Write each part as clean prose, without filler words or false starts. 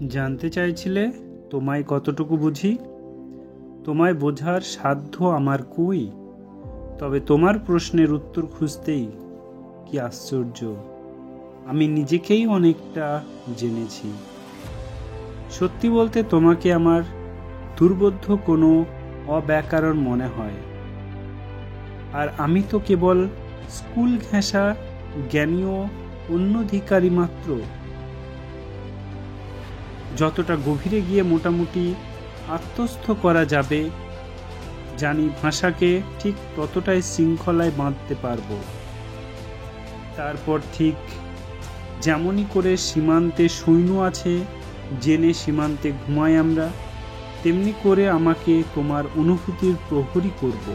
জানতে চাইছিলে তোমায় কতটুকু বুঝি? তোমায় বোঝার সাধ্য আমার কই। তবে তোমার প্রশ্নের উত্তর খুঁজতেই কি আশ্চর্য, আমি নিজেকেই অনেকটা জেনেছি। সত্যি বলতে তোমাকে আমার দুর্বোধ্য কোনো অব্যাকরণ মনে হয়, আর আমি তো কেবল স্কুল ঘেঁষা জ্ঞানী ও অন্যাধিকারী মাত্র। যতটা গভীরে গিয়ে মোটামুটি আত্মস্থ করা যাবে জানি, ভাষাকে ঠিক ততটাই শৃঙ্খলায় বাঁধতে পারবো। তারপর ঠিক যেমনই করে সীমান্তে সৈন্য আছে জেনে সীমান্তে ঘুমাই আমরা, তেমনি করে আমাকে তোমার অনুভূতির প্রহরী করব।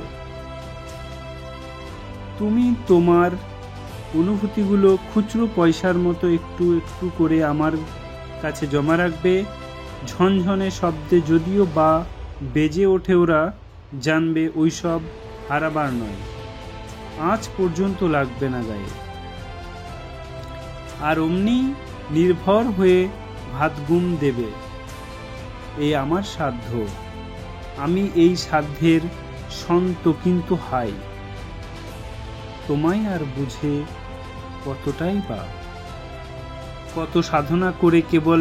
তুমি তোমার অনুভূতিগুলো খুচরো পয়সার মতো একটু একটু করে আমার কাছে জমা রাখবে। ঝনঝনে শব্দে যদিও বা বেজে ওঠে, ওরা জানবে ওইসব হারাবার নয়, আজ পর্যন্ত লাগবে না গায়ে। আর অমনি নির্ভর হয়ে ভাত গুম দেবে, এই আমার সাধ্য। আমি এই সাধ্যের সন্ত কিন্তু হাই, তোমায় আর বুঝে কতটাই বা। কত সাধনা করে কেবল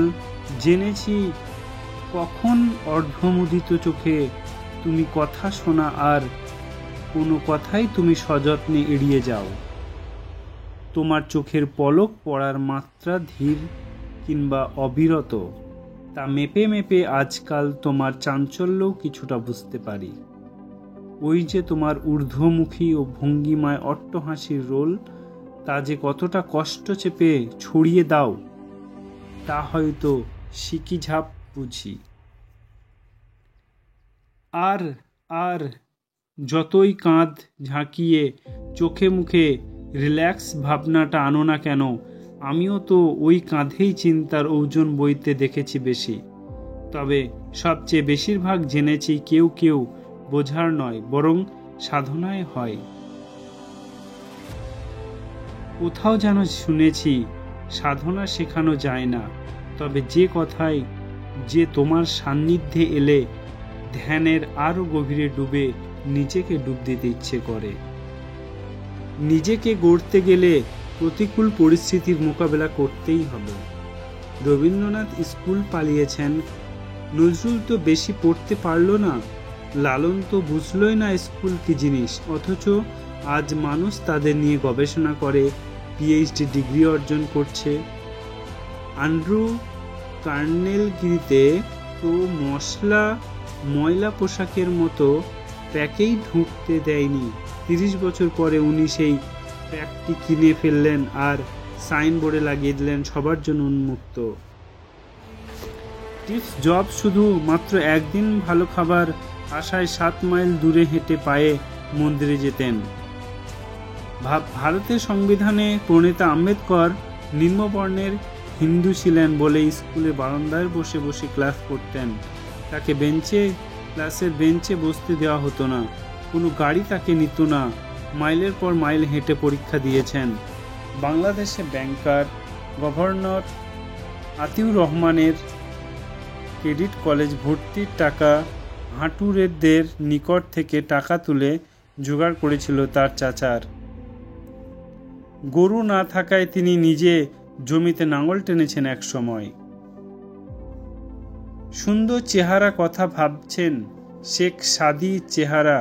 জেনেছি কখন অর্ধমুদিত চোখে তুমি কথা শোনা, আর কোনো কথাই তুমি সযত্নে এড়িয়ে যাও। তোমার চোখের পলক পড়ার মাত্রা ধীর কিংবা অবিরত, তা মেপে মেপে আজকাল তোমার চাঞ্চল্যও কিছুটা বুঝতে পারি। ওই যে তোমার ঊর্ধ্বমুখী ও ভঙ্গিমায় অট্টহাসির রোল, তা যে কতটা কষ্ট চেপে ছড়িয়ে দাও, তা হয়তো সিকিঝাপ বুঝি। আর আর যতই কাঁধ ঝাঁকিয়ে চোখে মুখে রিল্যাক্স ভাবনাটা আনো না কেন, আমিও তো ওই কাঁধেই চিন্তার ওজন বইতে দেখেছি বেশি। তবে সবচেয়ে বেশিরভাগ জেনেছি কেউ কেউ বোঝার নয়, বরং সাধনায় হয়। কোথাও যেন শুনেছি সাধনা শেখানো যায় না, তবে যে কথায় যে তোমার সান্নিধ্যে এলে ধ্যানের আরো গভীরে ডুবে নিজেকে ডুব দিতে ইচ্ছে করে। নিজেকে গড়তে গেলে প্রতিকূল পরিস্থিতির মোকাবেলা করতেই হবে। রবীন্দ্রনাথ স্কুল পালিয়েছেন, নজরুল তো বেশি পড়তে পারল না, লালন তো বুঝলই না স্কুল কি জিনিস, অথচ আজ মানুষ তাদের নিয়ে গবেষণা করে, পিএইচডি ডিগ্রি অর্জন করছে। অ্যান্ড্রু কার্নেলগিরিতে তো ময়লা পোশাকের মতো প্যাকেই ঢুকতে দেয়নি। 30 বছর পরে উনি সেই প্যাকটি কিনে ফেললেন আর সাইনবোর্ডে লাগিয়ে দিলেন সবার জন্য উন্মুক্ত। স্টিভ জবস শুধু মাত্র একদিন ভালো খাবার আশায় 7 মাইল দূরে হেঁটে পায়ে মন্দিরে যেতেন। ভারতের সংবিধানে প্রণেতা আম্বেদকর নিম্নবর্ণের হিন্দু ছিলেন বলে স্কুলে বারান্দায় বসে বসে ক্লাস করতেন। তাকে ক্লাসের বেঞ্চে বসতে দেওয়া হতো না, কোনো গাড়ি তাকে নিত না, মাইলের পর মাইল হেঁটে পরীক্ষা দিয়েছেন। বাংলাদেশে ব্যাংকার গভর্নর আতিউর রহমানের ক্রেডিট কলেজ ভর্তির টাকা হাঁটুরেদের নিকট থেকে টাকা তুলে জোগাড় করেছিল তার চাচার। গরু না থাকায় তিনি নিজে জমিতে লাঙল টেনেছেন এক সময়। সুন্দর চেহারা কথা ভাবছেন, শেখ সাদী চেহারা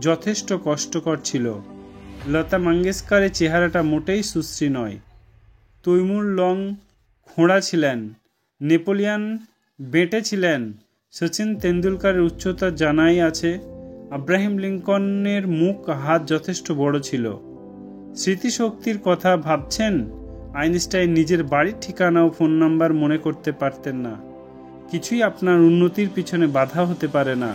যথেষ্ট কষ্টকর ছিল। লতা মঙ্গেশকরের চেহারাটা মোটেই সুশ্রী নয়। তৈমুর লং খোঁড়া ছিলেন, নেপোলিয়ন বেঁটে ছিলেন, সচিন তেন্ডুলকরের উচ্চতা জানাই আছে, আব্রাহিম লিঙ্কনের মুখ হাত যথেষ্ট বড় ছিল। স্মৃতিশক্তির কথা ভাবছেন, আইনস্টাইন নিজের বাড়ির ঠিকানা ও ফোন নাম্বার মনে করতে পারতেন না। কিছুই আপনার উন্নতির পিছনে বাধা হতে পারে না।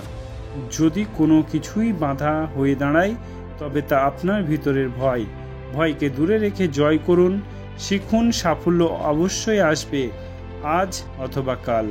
যদি কোনো কিছুই বাধা হয়ে দাঁড়ায়, তবে তা আপনার ভিতরের ভয়। ভয়কে দূরে রেখে জয় করুন, শিখুন, সাফল্য অবশ্যই আসবে, আজ অথবা কাল।